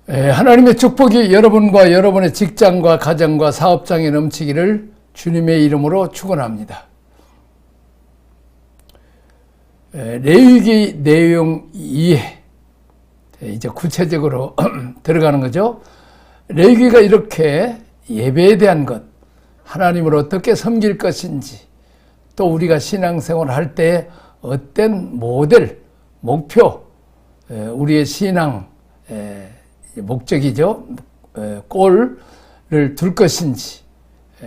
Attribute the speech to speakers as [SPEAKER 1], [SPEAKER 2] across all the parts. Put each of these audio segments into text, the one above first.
[SPEAKER 1] 하나님의 축복이 여러분과 여러분의 직장과 가정과 사업장에 넘치기를 주님의 이름으로 축원합니다. 레위기 내용 이해, 이제 구체적으로 들어가는 거죠. 레위기가 이렇게 예배에 대한 것, 하나님을 어떻게 섬길 것인지, 또 우리가 신앙생활을 할 때 어떤 모델, 목표, 우리의 신앙 목적이죠. 꼴을 둘 것인지,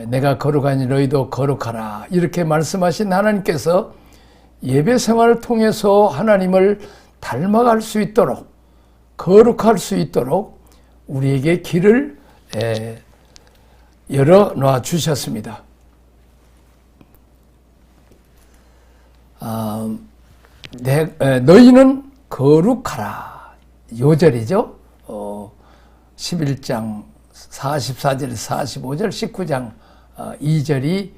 [SPEAKER 1] 내가 거룩하니 너희도 거룩하라, 이렇게 말씀하신 하나님께서 예배 생활을 통해서 하나님을 닮아갈 수 있도록, 거룩할 수 있도록 우리에게 길을 열어놔 주셨습니다. 너희는 거룩하라, 요절이죠. 11장 44절, 45절, 19장 2절이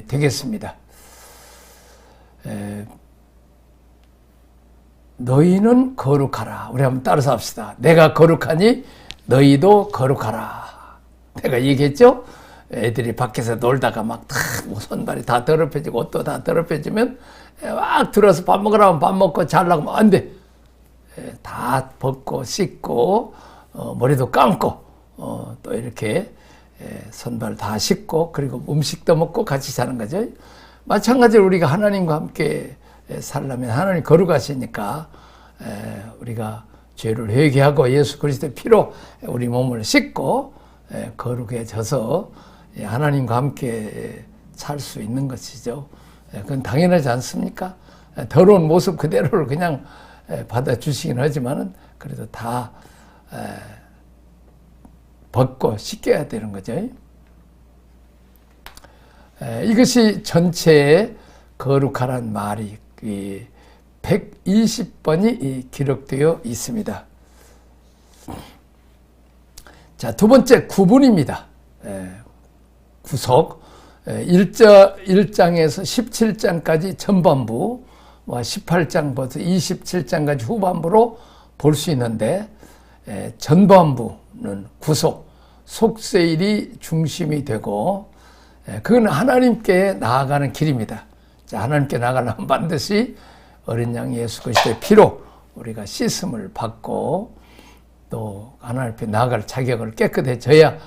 [SPEAKER 1] 되겠습니다. 너희는 거룩하라. 우리 한번 따라서 합시다. 내가 거룩하니 너희도 거룩하라. 내가 얘기했죠? 애들이 밖에서 놀다가 막 손발이 다 더럽혀지고 옷도 다 더럽혀지면 막 들어서 밥 먹으라 하면 밥 먹고 자려고 하면 안 돼. 다 벗고 씻고 머리도 감고 또 이렇게 손발 다 씻고 그리고 음식도 먹고 같이 자는 거죠. 마찬가지로 우리가 하나님과 함께 살려면 하나님 거룩하시니까 우리가 죄를 회개하고 예수 그리스도의 피로 우리 몸을 씻고 거룩해져서 하나님과 함께 살 수 있는 것이죠. 그건 당연하지 않습니까? 더러운 모습 그대로를 그냥 받아주시긴 하지만은 그래도 다 벗고 씻겨야 되는 거죠. 이것이 전체에 거룩하란 말이 120번이 기록되어 있습니다. 자, 두 번째 구분입니다. 구속. 1장에서 17장까지 전반부, 18장부터 27장까지 후반부로 볼 수 있는데, 전반부는 구속, 속세일이 중심이 되고, 그건 하나님께 나아가는 길입니다. 자, 하나님께 나아가려면 반드시 어린 양 예수 그리스도의 피로 우리가 씻음을 받고 또 하나님 앞에 나아갈 자격을 깨끗해져야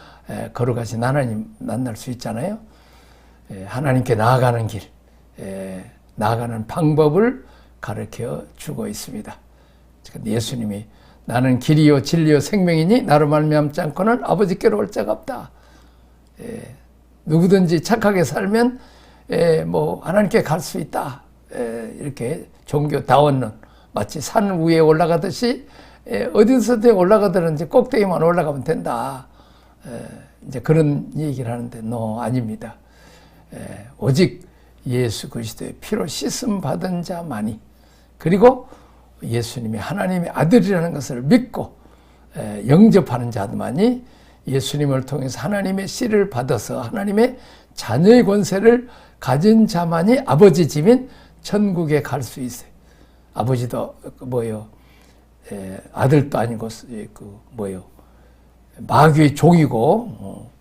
[SPEAKER 1] 거룩하신 하나님 만날 수 있잖아요. 하나님께 나아가는 길, 나아가는 방법을 가르쳐 주고 있습니다. 예수님이 나는 길이요 진리요 생명이니 나로 말미암지 않고는 아버지께로 올 자가 없다. 누구든지 착하게 살면 하나님께 갈 수 있다. 이렇게 종교다원론 마치 산 위에 올라가듯이 어디서든 올라가든지 꼭대기만 올라가면 된다. 이제 그런 얘기를 하는데 아닙니다. 오직 예수 그리스도의 피로 씻음 받은 자만이, 그리고 예수님이 하나님의 아들이라는 것을 믿고 영접하는 자만이 예수님을 통해서 하나님의 씨를 받아서 하나님의 자녀의 권세를 가진 자만이 아버지 집인 천국에 갈 수 있어요. 아버지도 아들도 아니고 마귀의 종이고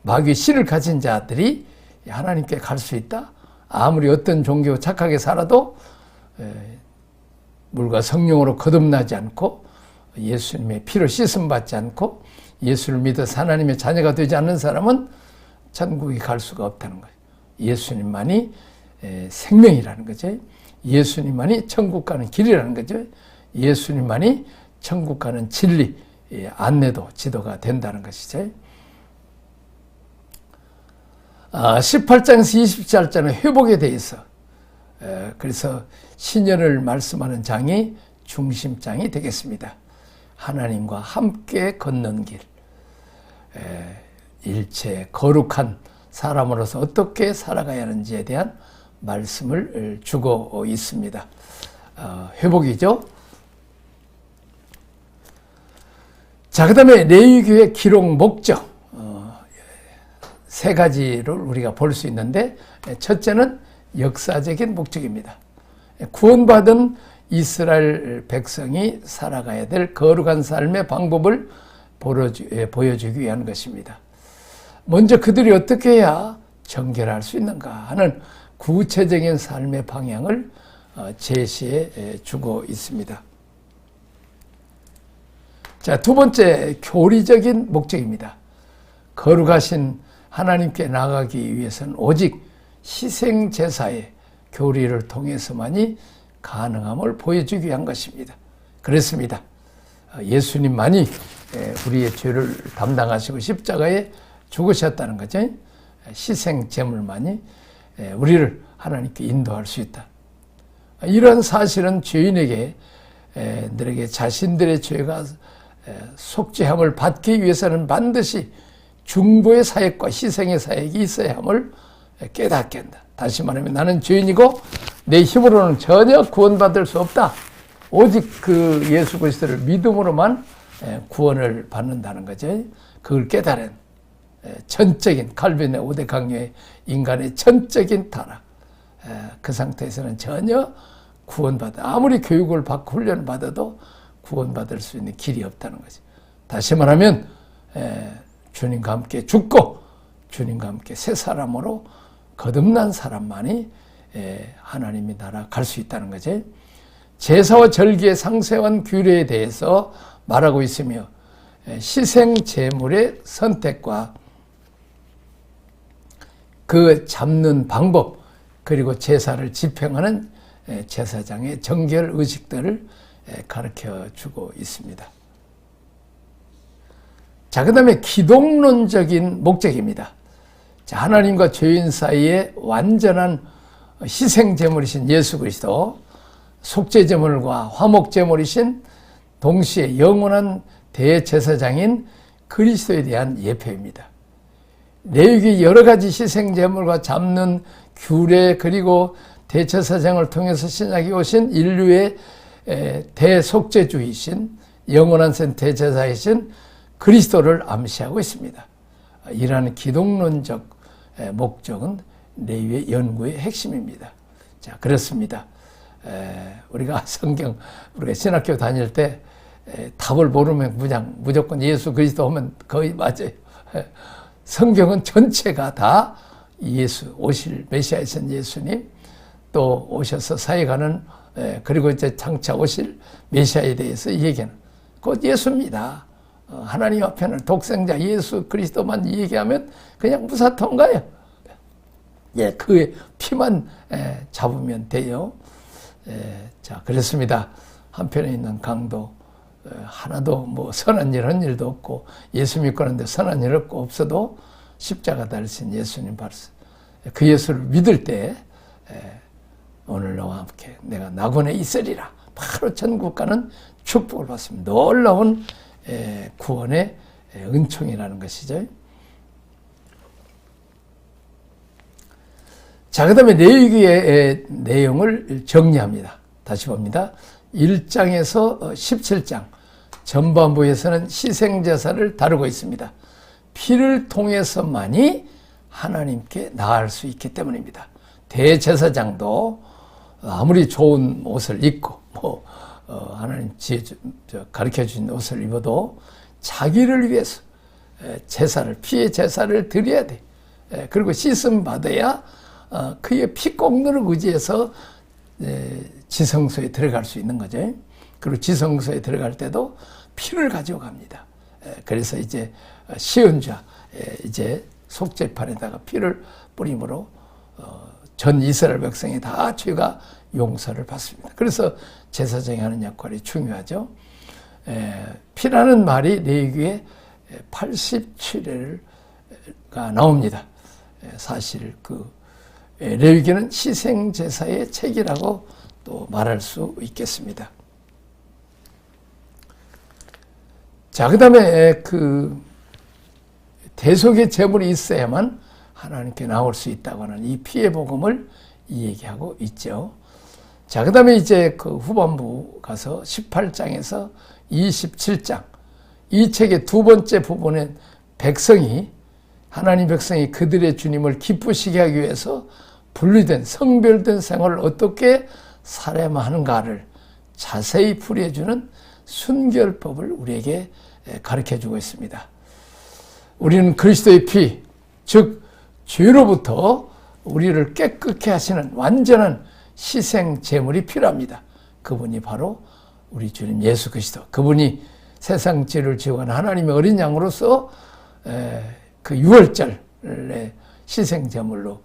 [SPEAKER 1] 마귀의 씨를 가진 자들이 하나님께 갈 수 있다. 아무리 어떤 종교 착하게 살아도 물과 성령으로 거듭나지 않고 예수님의 피로 씻음 받지 않고 예수를 믿어서 하나님의 자녀가 되지 않는 사람은 천국에 갈 수가 없다는 거예요. 예수님만이 생명이라는 거죠. 예수님만이 천국 가는 길이라는 거죠. 예수님만이 천국 가는 진리, 안내도 지도가 된다는 것이죠. 18장에서 27장은 회복에 대해서, 그래서 신년을 말씀하는 장이 중심장이 되겠습니다. 하나님과 함께 걷는 길, 일체 거룩한 사람으로서 어떻게 살아가야 하는지에 대한 말씀을 주고 있습니다. 회복이죠. 자, 그 다음에 레위기의 기록 목적, 세 가지를 우리가 볼 수 있는데, 첫째는 역사적인 목적입니다. 구원받은 이스라엘 백성이 살아가야 될 거룩한 삶의 방법을 보여주기 위한 것입니다. 먼저 그들이 어떻게 해야 정결할 수 있는가 하는 구체적인 삶의 방향을 제시해 주고 있습니다. 자, 두 번째, 교리적인 목적입니다. 거룩하신 하나님께 나아가기 위해서는 오직 희생제사의 교리를 통해서만이 가능함을 보여주기 위한 것입니다. 그렇습니다. 예수님만이 우리의 죄를 담당하시고 십자가에 죽으셨다는 거죠. 희생제물만이 우리를 하나님께 인도할 수 있다. 이런 사실은 죄인에게 너에게 자신들의 죄가 속죄함을 받기 위해서는 반드시 중보의 사역과 희생의 사역이 있어야 함을 깨닫게 한다. 다시 말하면 나는 죄인이고 내 힘으로는 전혀 구원받을 수 없다. 오직 그 예수 그리스도를 믿음으로만 구원을 받는다는 거죠. 그걸 깨달은 전적인 칼빈의 5대 강요의 인간의 전적인 타락. 그 상태에서는 전혀 구원받아 아무리 교육을 받고 훈련을 받아도 구원받을 수 있는 길이 없다는 거죠. 다시 말하면 주님과 함께 죽고 주님과 함께 새 사람으로 거듭난 사람만이 하나님의 나라 갈 수 있다는 거죠. 제사와 절기의 상세한 규례에 대해서 말하고 있으며 희생 제물의 선택과 그 잡는 방법 그리고 제사를 집행하는 제사장의 정결 의식들을 가르쳐 주고 있습니다. 자, 그 다음에 기독론적인 목적입니다. 자, 하나님과 죄인 사이에 완전한 희생제물이신 예수 그리스도, 속죄제물과 화목제물이신 동시에 영원한 대제사장인 그리스도에 대한 예표입니다. 레위기 여러 가지 희생제물과 잡는 규례 그리고 대제사장을 통해서 신약에 오신 인류의 대속죄주이신 영원한 대제사이신 그리스도를 암시하고 있습니다. 이러한 기독론적 목적은 레위의 연구의 핵심입니다. 자, 그렇습니다. 우리가 우리가 신학교 다닐 때 답을 모르면 그냥 무조건 예수 그리스도 하면 거의 맞아요. 성경은 전체가 다 예수, 오실 메시아이신 예수님, 또 오셔서 사역하는 그리고 이제 장차 오실 메시아에 대해서 얘기하는 곧 예수입니다. 하나님 앞에는 독생자 예수 그리스도만 얘기하면 그냥 무사통가요. 예, 그의 피만 잡으면 돼요. 자, 그렇습니다. 한편에 있는 강도 하나도 뭐 선한 일 한 일도 없고 예수 믿고 하는데 선한 일 없고 없어도 십자가 달리신 예수님 발사 그 예수를 믿을 때 오늘 너와 함께 내가 낙원에 있으리라 바로 천국 가는 축복을 받습니다. 놀라운 구원의 은총이라는 것이죠. 자, 그 다음에 레위기의 내용을 정리합니다. 다시 봅니다. 1장에서 17장 전반부에서는 희생제사를 다루고 있습니다. 피를 통해서만이 하나님께 나아갈 수 있기 때문입니다. 대제사장도 아무리 좋은 옷을 입고 하나님 가르쳐 주신 옷을 입어도 자기를 위해서 피의 제사를 드려야 돼. 그리고 씻음 받아야 그의 피공로를 의지해서 지성소에 들어갈 수 있는 거죠. 그리고 지성소에 들어갈 때도 피를 가지고 갑니다. 그래서 이제 시은자 이제 속죄판에다가 피를 뿌림으로 전 이스라엘 백성이 다 죄가 용서를 받습니다. 그래서 제사장이 하는 역할이 중요하죠. 피라는 말이 레위기에 87회가 나옵니다. 사실 레위기는 희생제사의 책이라고 또 말할 수 있겠습니다. 자, 그 다음에 대속의 제물이 있어야만 하나님께 나올 수 있다고 하는 이 피의 복음을 얘기하고 있죠. 자, 그 다음에 이제 후반부 가서 18장에서 27장 이 책의 두 번째 부분엔 하나님 백성이 그들의 주님을 기쁘시게 하기 위해서 분리된 성별된 생활을 어떻게 살아야만 하는가를 자세히 풀이해주는 순결법을 우리에게 가르쳐주고 있습니다. 우리는 그리스도의 피, 즉 죄로부터 우리를 깨끗게 하시는 완전한 희생 제물이 필요합니다. 그분이 바로 우리 주님 예수 그리스도. 그분이 세상 죄를 지고 하나님의 어린 양으로서 그 유월절의 희생 제물로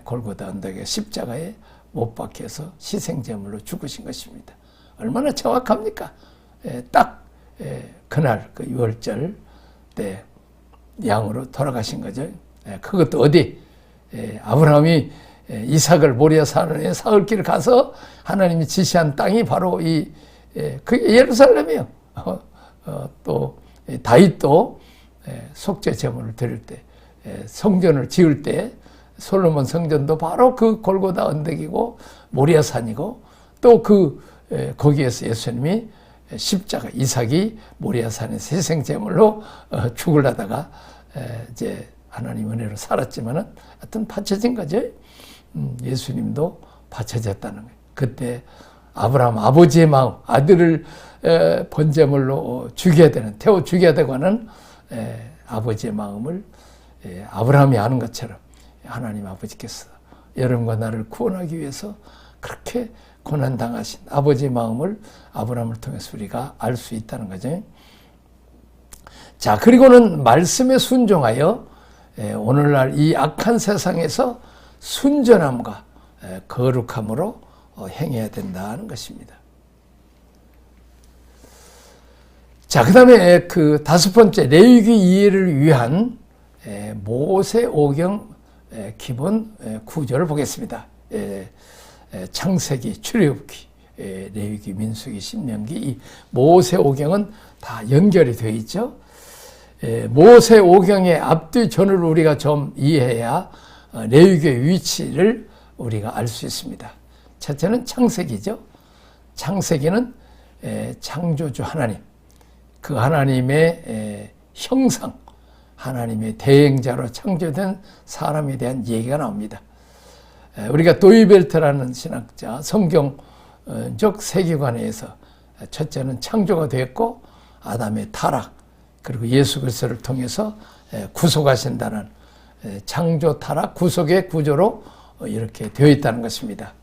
[SPEAKER 1] 골고다 언덕에 십자가에 못 박혀서 희생 제물로 죽으신 것입니다. 얼마나 정확합니까? 딱 그날 그 유월절 때 양으로 돌아가신 거죠. 그것도 어디? 아브라함이 이삭을 모리아 산에 사흘길 가서 하나님이 지시한 땅이 바로 그 예루살렘이에요. 또 다윗도 속죄 제물을 드릴 때 성전을 지을 때 솔로몬 성전도 바로 그 골고다 언덕이고 모리아 산이고 또 거기에서 예수님이 십자가 이삭이 모리아 산에서 희생 제물로 죽으려다가 이제 하나님 은혜로 살았지만은 하여튼 바쳐진 거죠. 예수님도 바쳐졌다는 거예요. 그때 아브라함 아버지의 마음, 아들을 번제물로 죽여야 되는, 태워 죽여야 되고 하는 아버지의 마음을 아브라함이 아는 것처럼 하나님 아버지께서 여러분과 나를 구원하기 위해서 그렇게 고난당하신 아버지의 마음을 아브라함을 통해서 우리가 알 수 있다는 거죠. 자, 그리고는 말씀에 순종하여 오늘날 이 악한 세상에서 순전함과 거룩함으로 행해야 된다는 것입니다. 자, 그 다음에 그 다섯 번째 레위기 이해를 위한 모세오경 기본 구절을 보겠습니다. 창세기, 출애굽기, 레위기, 민수기, 신명기, 이 모세오경은 다 연결이 되어 있죠. 모세오경의 앞뒤 전을 우리가 좀 이해해야 레위기의 위치를 우리가 알 수 있습니다. 첫째는 창세기죠. 창세기는 창조주 하나님, 그 하나님의 형상, 하나님의 대행자로 창조된 사람에 대한 얘기가 나옵니다. 우리가 도이벨트라는 신학자, 성경적 세계관에서 첫째는 창조가 되었고 아담의 타락, 그리고 예수 그리스도를 통해서 구속하신다는 창조, 타락, 구속의 구조로 이렇게 되어 있다는 것입니다.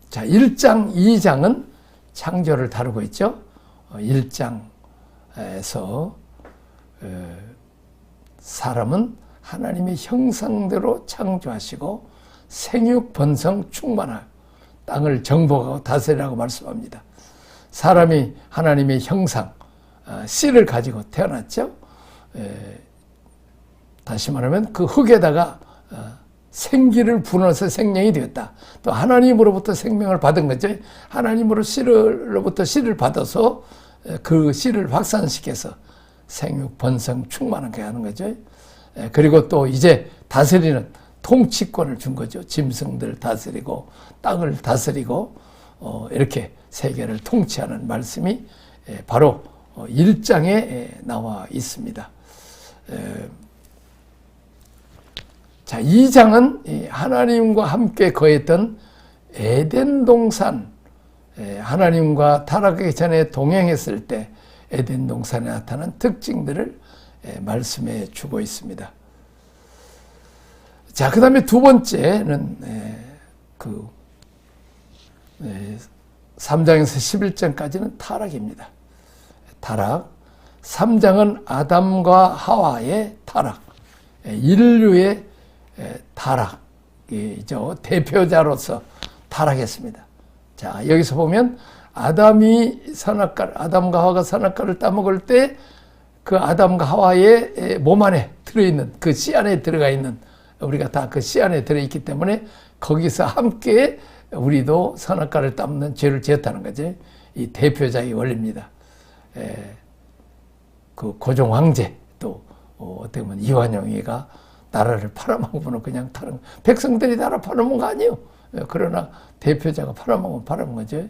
[SPEAKER 1] 자, 1장, 2장은 창조를 다루고 있죠. 1장에서 사람은 하나님의 형상대로 창조하시고 생육, 번성, 충만하여 땅을 정복하고 다스리라고 말씀합니다. 사람이 하나님의 형상, 씨를 가지고 태어났죠. 다시 말하면 그 흙에다가 생기를 불어서 생명이 되었다. 또 하나님으로부터 생명을 받은 거죠. 하나님으로부터 씨를 받아서 그 씨를 확산시켜서 생육, 번성, 충만하게 하는 거죠. 그리고 또 이제 다스리는 통치권을 준 거죠. 짐승들 다스리고 땅을 다스리고 이렇게 세계를 통치하는 말씀이 바로 1장에 나와 있습니다. 자, 2장은 하나님과 함께 거했던 에덴 동산, 하나님과 타락하기 전에 동행했을 때 에덴 동산에 나타난 특징들을 말씀해 주고 있습니다. 자, 그 다음에 두 번째는 3장에서 11장까지는 타락입니다. 타락. 3장은 아담과 하와의 타락, 인류의 타락이죠. 대표자로서 타락했습니다. 자, 여기서 보면 아담과 하와가 선악과를 따먹을 때 그 아담과 하와의 몸 안에 들어있는, 그 씨 안에 들어가 있는, 우리가 다 그 씨 안에 들어있기 때문에 거기서 함께 우리도 선악과를 따먹는 죄를 지었다는 거죠. 이 대표자의 원리입니다. 그 고종 황제, 또 어떻게 보면 이완용이가 나라를 팔아먹으면 그냥 다른 백성들이 나라 팔아먹은 거 아니에요. 그러나 대표자가 팔아먹은 거죠.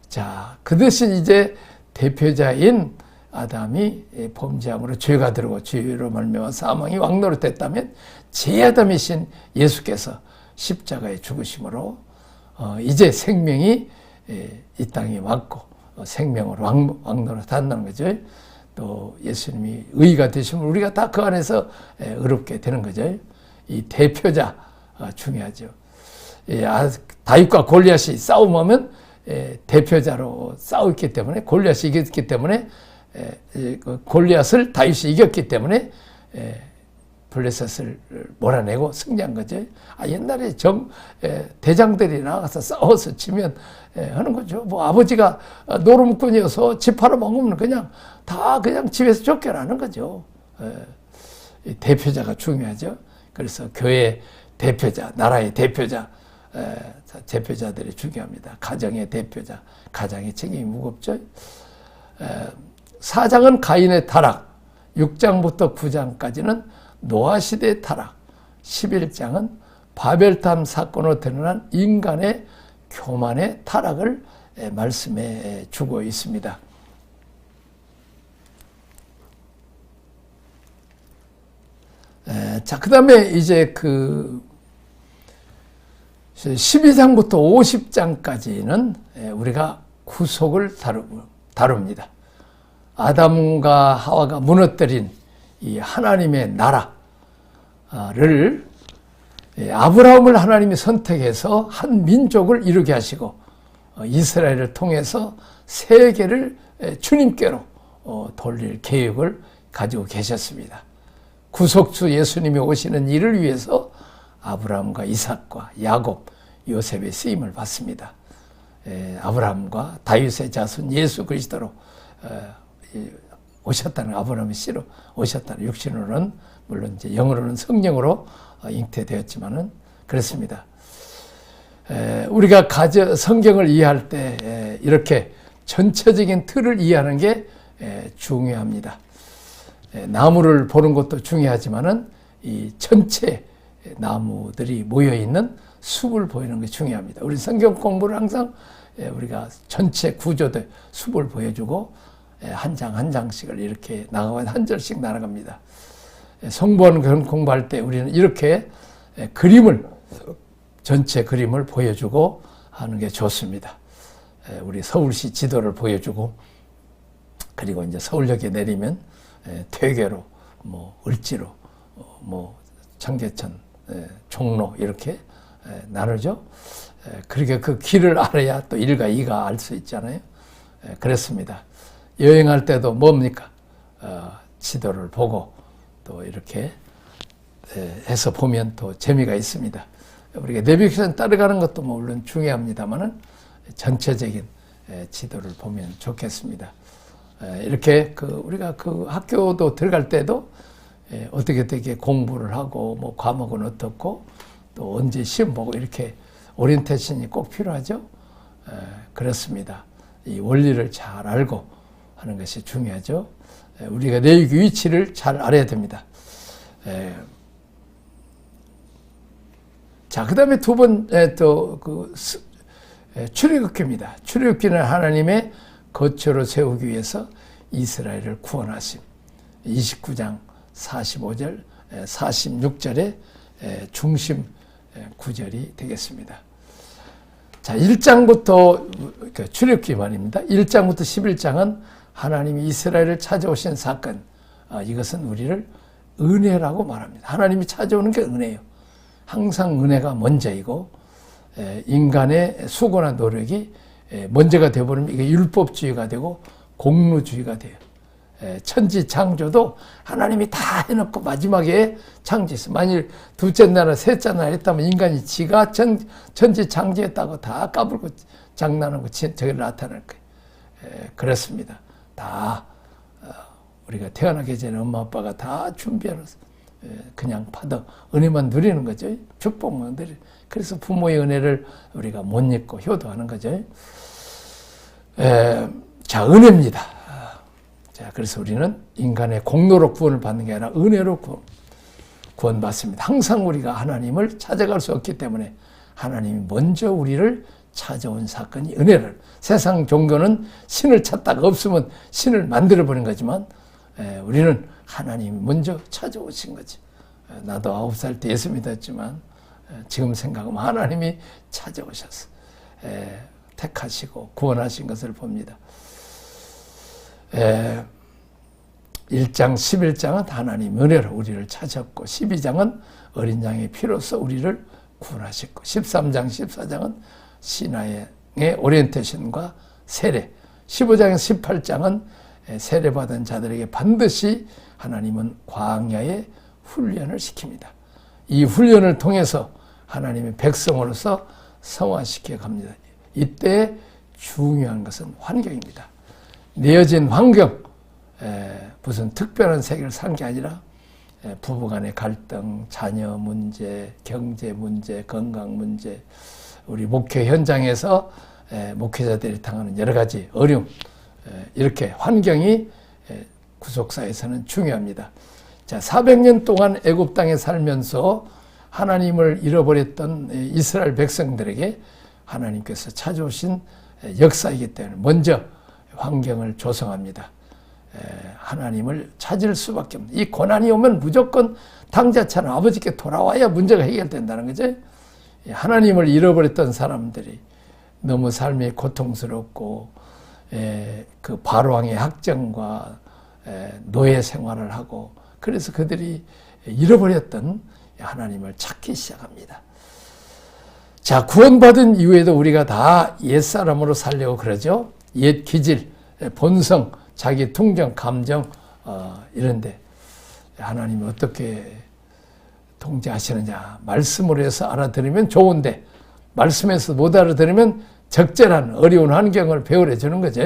[SPEAKER 1] 자, 그 대신 이제 대표자인 아담이 범죄함으로 죄가 들어오고 죄로 말미암아 사망이 왕노릇됐다면 제아담이신 예수께서 십자가에 죽으심으로 이제 생명이 이 땅에 왔고 생명을 왕노로 산다는 거죠. 또 예수님이 의가 되시면 우리가 다 그 안에서 의롭게 되는 거죠. 이 대표자가 중요하죠. 다윗과 골리앗이 싸움하면 대표자로 싸웠기 때문에 골리앗이 이겼기 때문에 골리앗을 다윗이 이겼기 때문에 블레셋을 몰아내고 승리한 거죠. 옛날에 대장들이 나가서 싸워서 지면 하는 거죠. 뭐 아버지가 노름꾼이어서 집 팔아먹으면 그냥 집에서 쫓겨나는 거죠. 대표자가 중요하죠. 그래서 교회 대표자, 나라의 대표자, 대표자들이 중요합니다. 가정의 대표자, 가장의 책임이 무겁죠. 4장은 가인의 타락, 6장부터 9장까지는 노아시대의 타락, 11장은 바벨탑 사건으로 드러난 인간의 교만의 타락을 말씀해 주고 있습니다. 자, 그 다음에 이제 12장부터 50장까지는 우리가 구속을 다룹니다. 아담과 하와가 무너뜨린 이 하나님의 나라를 아브라함을 하나님이 선택해서 한 민족을 이루게 하시고 이스라엘을 통해서 세계를 주님께로 돌릴 계획을 가지고 계셨습니다. 구속주 예수님이 오시는 일을 위해서 아브라함과 이삭과 야곱, 요셉의 쓰임을 받습니다. 아브라함과 다윗의 자손 예수 그리스도로 오셨다는, 아브라함의 씨로 오셨다는, 육신으로는 물론 이제 영으로는 성령으로 잉태되었지만은 그렇습니다. 우리가 성경을 이해할 때 이렇게 전체적인 틀을 이해하는 게 중요합니다. 나무를 보는 것도 중요하지만은 이 전체 나무들이 모여 있는 숲을 보이는 게 중요합니다. 우리 성경 공부를 항상 우리가 전체 구조들 숲을 보여주고 한 장 한 장씩을 이렇게 나가고 한 절씩 나아갑니다. 성부하는 공부할 때 우리는 이렇게 전체 그림을 보여주고 하는 게 좋습니다. 우리 서울시 지도를 보여주고, 그리고 이제 서울역에 내리면 퇴계로, 을지로, 청계천, 종로 이렇게 나누죠. 그렇게 그 길을 알아야 또 1과 2가 알 수 있잖아요. 그렇습니다. 여행할 때도 뭡니까? 지도를 보고 또 이렇게 해서 보면 또 재미가 있습니다. 우리가 내비게이션 따라가는 것도 물론 중요합니다만은 전체적인 지도를 보면 좋겠습니다. 이렇게 우리가 학교도 들어갈 때도 어떻게 공부를 하고 과목은 어떻고 또 언제 시험 보고 이렇게 오리엔테이션이 꼭 필요하죠. 그렇습니다. 이 원리를 잘 알고 하는 것이 중요하죠. 우리가 내 위치를 잘 알아야 됩니다. 자, 그 다음에 두 번째 출애굽기입니다. 출애굽기는 하나님의 거처로 세우기 위해서 이스라엘을 구원하심. 29장 45절, 46절의 중심 구절이 되겠습니다. 자, 1장부터, 출애굽기 말입니다. 1장부터 11장은 하나님이 이스라엘을 찾아오신 사건, 이것은 우리를 은혜라고 말합니다. 하나님이 찾아오는 게 은혜예요. 항상 은혜가 먼저이고, 인간의 수고나 노력이 먼저가 되어버리면 이게 율법주의가 되고 공로주의가 돼요. 천지 창조도 하나님이 다 해놓고 마지막에 창조했어요. 만일 둘째 나라, 셋째 나라 했다면 인간이 지가 천지 창조했다고 다 까불고 장난하고 저기 나타날 거예요. 그렇습니다. 다 우리가 태어나기 전에 엄마 아빠가 다 준비해놨어. 그냥 받아 은혜만 누리는 거죠. 축복만 누리는. 그래서 부모의 은혜를 우리가 못 잊고 효도하는 거죠. 자, 은혜입니다. 자, 그래서 우리는 인간의 공로로 구원을 받는 게 아니라 은혜로 구원받습니다. 항상 우리가 하나님을 찾아갈 수 없기 때문에 하나님이 먼저 우리를 찾아온 사건이 은혜를. 세상 종교는 신을 찾다가 없으면 신을 만들어버린 거지만 우리는 하나님이 먼저 찾아오신 거지. 나도 9살 때 예수 믿었지만 지금 생각하면 하나님이 찾아오셨어. 택하시고 구원하신 것을 봅니다. 1장 11장은 하나님 은혜로 우리를 찾았고 12장은 어린 양의 피로써 우리를 구원하셨고 13장 14장은 신앙의 오리엔테이션과 세례 15장에서 18장은 세례받은 자들에게 반드시 하나님은 광야의 훈련을 시킵니다. 이 훈련을 통해서 하나님의 백성으로서 성화시켜 갑니다. 이때 중요한 것은 환경입니다. 내어진 환경, 무슨 특별한 세계를 산 게 아니라 부부간의 갈등, 자녀 문제, 경제 문제, 건강 문제, 우리 목회 현장에서 목회자들이 당하는 여러 가지 어려움, 이렇게 환경이 구속사에서는 중요합니다. 자, 400년 동안 애굽 땅에 살면서 하나님을 잃어버렸던 이스라엘 백성들에게 하나님께서 찾아오신 역사이기 때문에 먼저 환경을 조성합니다. 하나님을 찾을 수밖에 없는, 이 고난이 오면 무조건 당자처럼 아버지께 돌아와야 문제가 해결된다는 거죠. 하나님을 잃어버렸던 사람들이 너무 삶이 고통스럽고 그 바로왕의 학정과 노예 생활을 하고 그래서 그들이 잃어버렸던 하나님을 찾기 시작합니다. 자, 구원받은 이후에도 우리가 다 옛사람으로 살려고 그러죠. 옛 기질, 본성, 자기 통정, 감정 이런데 하나님이 어떻게 통제하시느냐. 말씀으로 해서 알아들으면 좋은데 말씀에서 못 알아들으면 적절한 어려운 환경을 배우려 주는 거죠.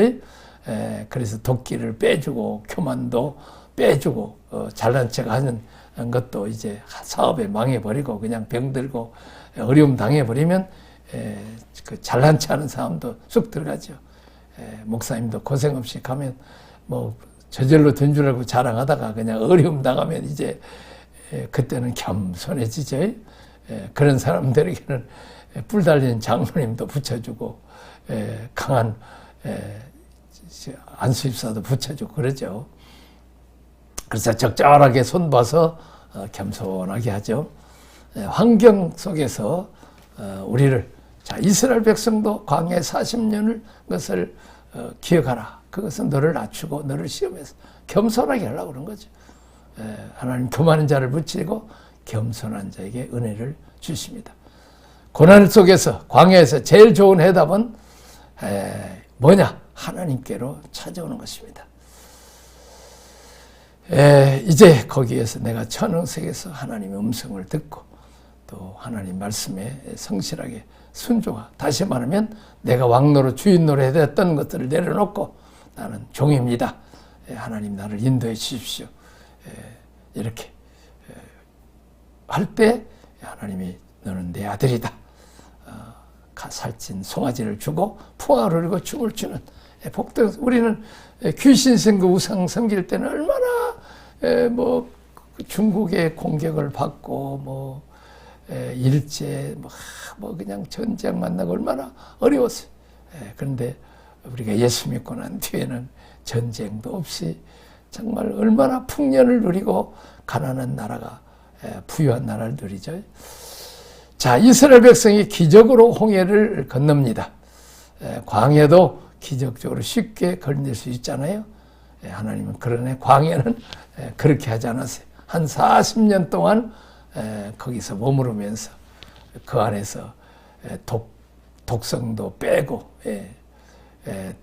[SPEAKER 1] 그래서 도끼를 빼주고 교만도 빼주고 잘난 척 하는 것도 이제 사업에 망해버리고 그냥 병들고 어려움 당해버리면 그 잘난 척 하는 사람도 쑥 들어가죠. 목사님도 고생 없이 가면 뭐 저절로 된 줄 알고 자랑하다가 그냥 어려움 당하면 이제 그때는 겸손해지죠. 그런 사람들에게는 뿔 달린 장로님도 붙여주고 강한 안수입사도 붙여주고 그러죠. 그래서 적절하게 손봐서 겸손하게 하죠. 환경 속에서 우리를, 자, 이스라엘 백성도 광야에 40년을 것을 기억하라. 그것은 너를 낮추고 너를 시험해서 겸손하게 하려고 그런 거죠. 하나님 교만한 자를 붙이고 겸손한 자에게 은혜를 주십니다. 고난 속에서 광야에서 제일 좋은 해답은 뭐냐? 하나님께로 찾아오는 것입니다. 이제 거기에서 내가 천황색에서 하나님의 음성을 듣고 또 하나님 말씀에 성실하게 순종하. 다시 말하면 내가 왕노로 주인 노릇 했던 것들을 내려놓고 나는 종입니다. 하나님 나를 인도해 주십시오. 이렇게 할 때 하나님이 너는 내 아들이다. 살찐 송아지를 주고 풍악을 울리고 춤을 추는 복등. 우리는 귀신 생거 우상 섬길 때는 얼마나 뭐 중국의 공격을 받고 뭐 일제 뭐 그냥 전쟁 만나고 얼마나 어려웠어요. 그런데 우리가 예수 믿고 난 뒤에는 전쟁도 없이 정말 얼마나 풍년을 누리고 가난한 나라가 부유한 나라를 누리죠. 자, 이스라엘 백성이 기적으로 홍해를 건넙니다. 광야도 기적적으로 쉽게 건널 수 있잖아요. 하나님은 그러네. 광야는 그렇게 하지 않았어요. 한 40년 동안 거기서 머무르면서 그 안에서 독성도 빼고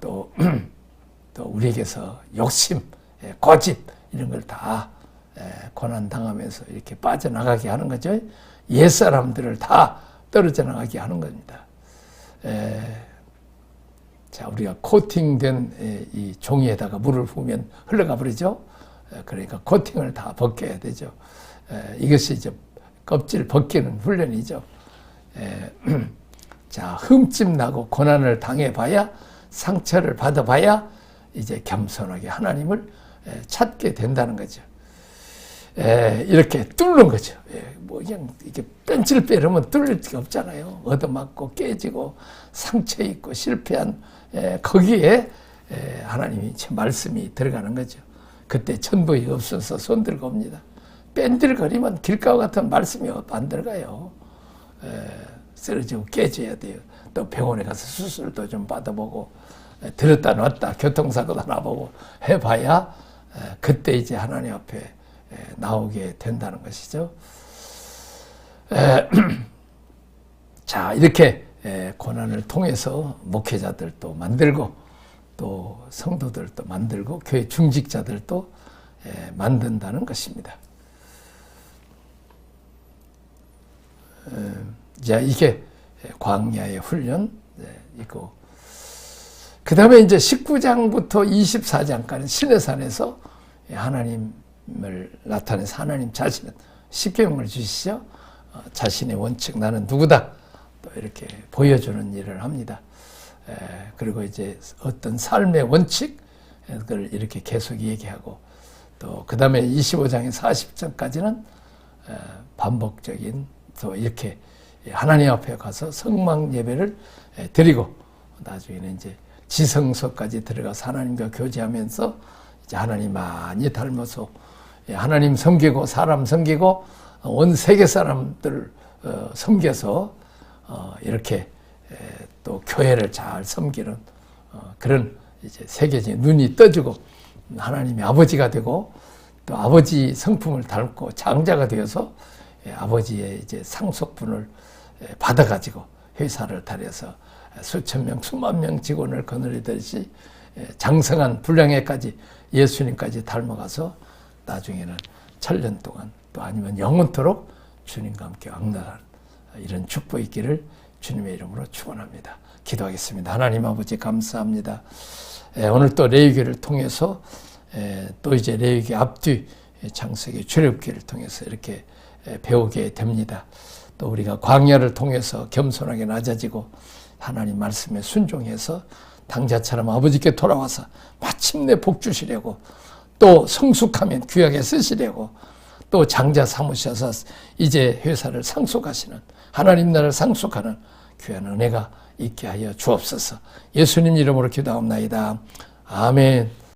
[SPEAKER 1] 또 우리에게서 욕심, 고집 이런 걸 다 고난 당하면서 이렇게 빠져나가게 하는 거죠. 옛사람들을 다 떨어져 나가게 하는 겁니다. 자, 우리가 코팅된 이 종이에다가 물을 부으면 흘러가 버리죠. 그러니까 코팅을 다 벗겨야 되죠. 이것이 이제 껍질 벗기는 훈련이죠. 자, 흠집 나고 고난을 당해봐야, 상처를 받아봐야 이제 겸손하게 하나님을 찾게 된다는 거죠. 이렇게 뚫는 거죠. 뭐 그냥 이렇게 뺀질 빼려면 뚫릴 수가 없잖아요. 얻어맞고 깨지고 상처 있고 실패한 거기에 하나님이 제 말씀이 들어가는 거죠. 그때 천부이 없어서 손 들고 옵니다. 뺀들거리면 길가와 같은 말씀이 안 들어가요. 쓰러지고 깨져야 돼요. 또 병원에 가서 수술도 좀 받아보고 들었다 놨다 교통사고도 나보고 해봐야 그때 이제 하나님 앞에 나오게 된다는 것이죠. 자, 이렇게 고난을 통해서 목회자들도 만들고 또 성도들도 만들고 교회 중직자들도 만든다는 것입니다. 자, 이게 광야의 훈련이고, 그 다음에 이제 19장부터 24장까지 시내산에서 하나님을 나타내서 하나님 자신은 십계명을 주시죠. 자신의 원칙, 나는 누구다. 또 이렇게 보여주는 일을 합니다. 그리고 이제 어떤 삶의 원칙을 이렇게 계속 얘기하고, 또 그 다음에 25장에 40장까지는 반복적인 또 이렇게 하나님 앞에 가서 성막 예배를 드리고, 나중에는 이제 지성소까지 들어가서 하나님과 교제하면서 이제 하나님 많이 닮아서 하나님 섬기고 사람 섬기고 온 세계 사람들 섬겨서 이렇게 또 교회를 잘 섬기는 그런 이제 세계적인 눈이 떠지고 하나님의 아버지가 되고 또 아버지 성품을 닮고 장자가 되어서 아버지의 이제 상속분을 받아가지고 회사를 다려서 수천 명, 수만 명 직원을 거느리듯이 장성한 분량에까지 예수님까지 닮아가서 나중에는 천년 동안 또 아니면 영원토록 주님과 함께 왕래하는 이런 축복이 있기를 주님의 이름으로 축원합니다. 기도하겠습니다. 하나님 아버지 감사합니다. 오늘 또 레위기를 통해서 또 이제 레위기 앞뒤 창세기 출애굽기를 통해서 이렇게 배우게 됩니다. 또 우리가 광야를 통해서 겸손하게 낮아지고 하나님 말씀에 순종해서 당자처럼 아버지께 돌아와서 마침내 복 주시려고 또 성숙하면 귀하게 쓰시려고 또 장자 삼으셔서 이제 회사를 상속하시는 하나님 나라를 상속하는 귀한 은혜가 있게 하여 주옵소서. 예수님 이름으로 기도하옵나이다. 아멘.